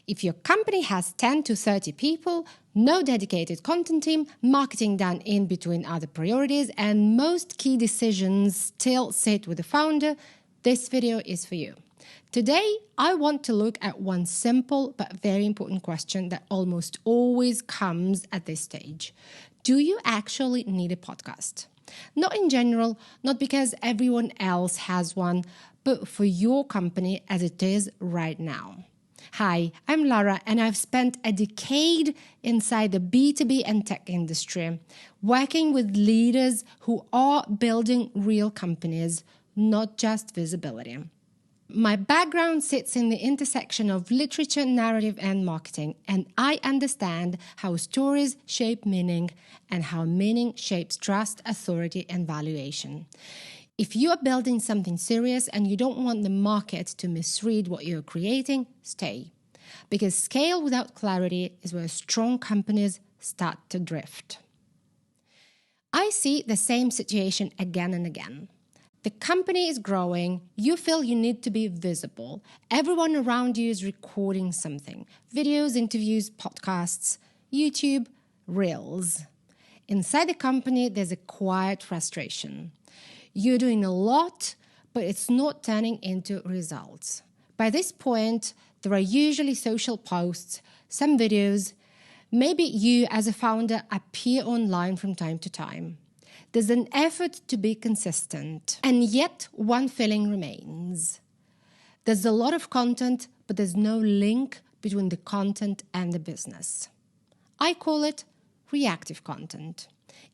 If your company has 10 to 30 people, no dedicated content team, marketing done in between other priorities, and most key decisions still sit with the founder, this video is for you. Today, I want to look at one simple but very important question that almost always comes at this stage. Do you actually need a podcast? Not in general, not because everyone else has one, but for your company as it is right now. Hi, I'm Lara, and I've spent a decade inside the B2B and tech industry, working with leaders who are building real companies, not just visibility. My background sits in the intersection of literature, narrative, and marketing, and I understand how stories shape meaning and how meaning shapes trust, authority, and valuation. If you are building something serious and you don't want the market to misread what you're creating, stay. Because scale without clarity is where strong companies start to drift. I see the same situation again and again. The company is growing, you feel you need to be visible. Everyone around you is recording something. Videos, interviews, podcasts, YouTube, Reels. Inside the company, there's a quiet frustration. You're doing a lot, but it's not turning into results. By this point, there are usually social posts, some videos. Maybe you as a founder appear online from time to time. There's an effort to be consistent, and yet one feeling remains. There's a lot of content, but there's no link between the content and the business. I call it reactive content.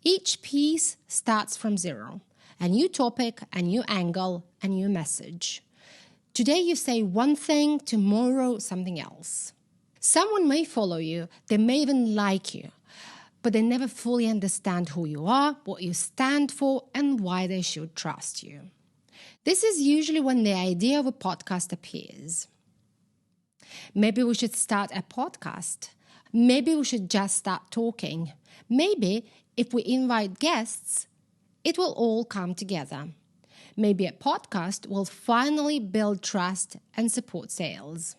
Each piece starts from zero. A new topic, a new angle, a new message. Today you say one thing, tomorrow something else. Someone may follow you, they may even like you, but they never fully understand who you are, what you stand for, and why they should trust you. This is usually when the idea of a podcast appears. Maybe we should start a podcast. Maybe we should just start talking. Maybe if we invite guests, it will all come together. Maybe a podcast will finally build trust and support sales.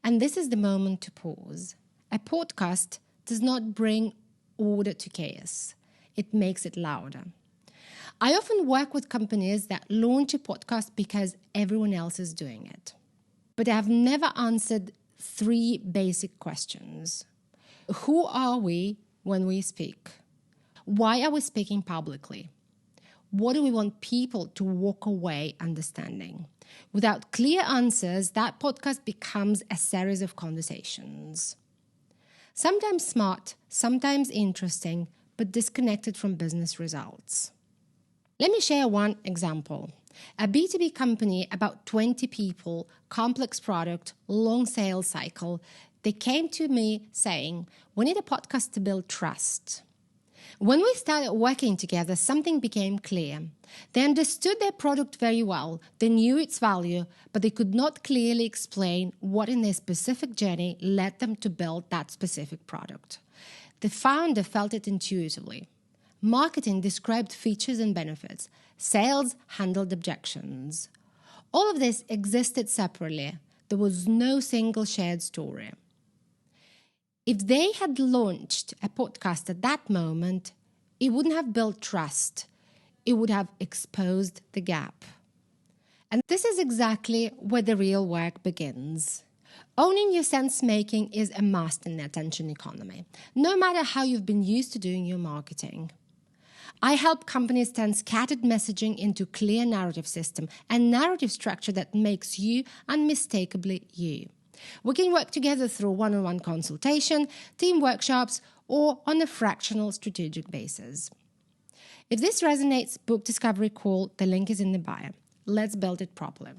And this is the moment to pause. A podcast does not bring order to chaos. It makes it louder. I often work with companies that launch a podcast because everyone else is doing it. But I have never answered three basic questions. Who are we when we speak? Why are we speaking publicly? What do we want people to walk away understanding? Without clear answers, that podcast becomes a series of conversations. Sometimes smart, sometimes interesting, but disconnected from business results. Let me share one example. A B2B company, about 20 people, complex product, long sales cycle. They came to me saying, we need a podcast to build trust. When we started working together, something became clear. They understood their product very well, they knew its value, but they could not clearly explain what in their specific journey led them to build that specific product. The founder felt it intuitively. Marketing described features and benefits. Sales handled objections. All of this existed separately. There was no single shared story. If they had launched a podcast at that moment, it wouldn't have built trust. It would have exposed the gap. And this is exactly where the real work begins. Owning your sense-making is a must in the attention economy, no matter how you've been used to doing your marketing. I help companies turn scattered messaging into clear narrative system and narrative structure that makes you unmistakably you. We can work together through one-on-one consultation, team workshops, or on a fractional strategic basis. If this resonates, book discovery call. The link is in the bio. Let's build it properly.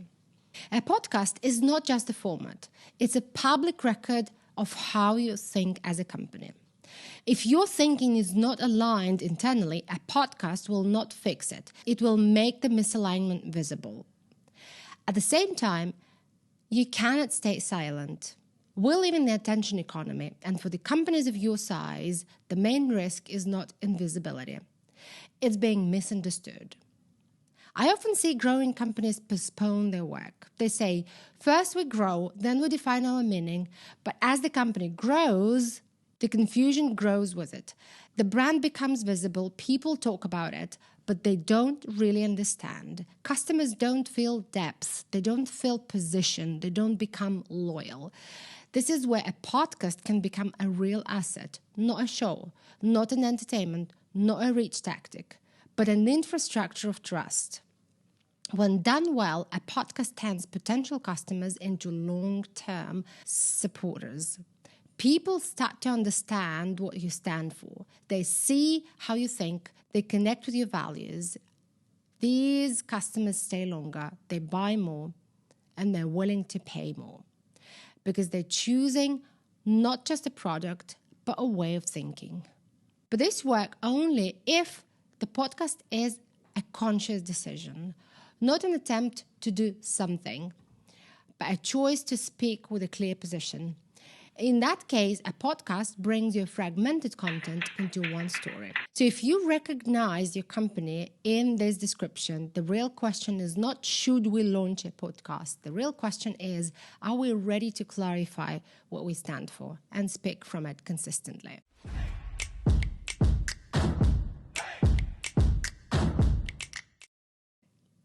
A podcast is not just a format. It's a public record of how you think as a company. If your thinking is not aligned internally, a podcast will not fix it. It will make the misalignment visible. At the same time, you cannot stay silent. We live in the attention economy, and for the companies of your size, the main risk is not invisibility. It's being misunderstood. I often see growing companies postpone their work. They say, first we grow, then we define our meaning. But as the company grows, the confusion grows with it. The brand becomes visible, people talk about it, but they don't really understand. Customers don't feel depth, they don't feel position, they don't become loyal. This is where a podcast can become a real asset, not a show, not an entertainment, not a reach tactic, but an infrastructure of trust. When done well, a podcast turns potential customers into long-term supporters. People start to understand what you stand for. They see how you think, they connect with your values. These customers stay longer, they buy more, and they're willing to pay more because they're choosing not just a product, but a way of thinking. But this works only if the podcast is a conscious decision, not an attempt to do something, but a choice to speak with a clear position. In that case, a podcast brings your fragmented content into one story. So if you recognize your company in this description, the real question is not should we launch a podcast? The real question is, are we ready to clarify what we stand for and speak from it consistently?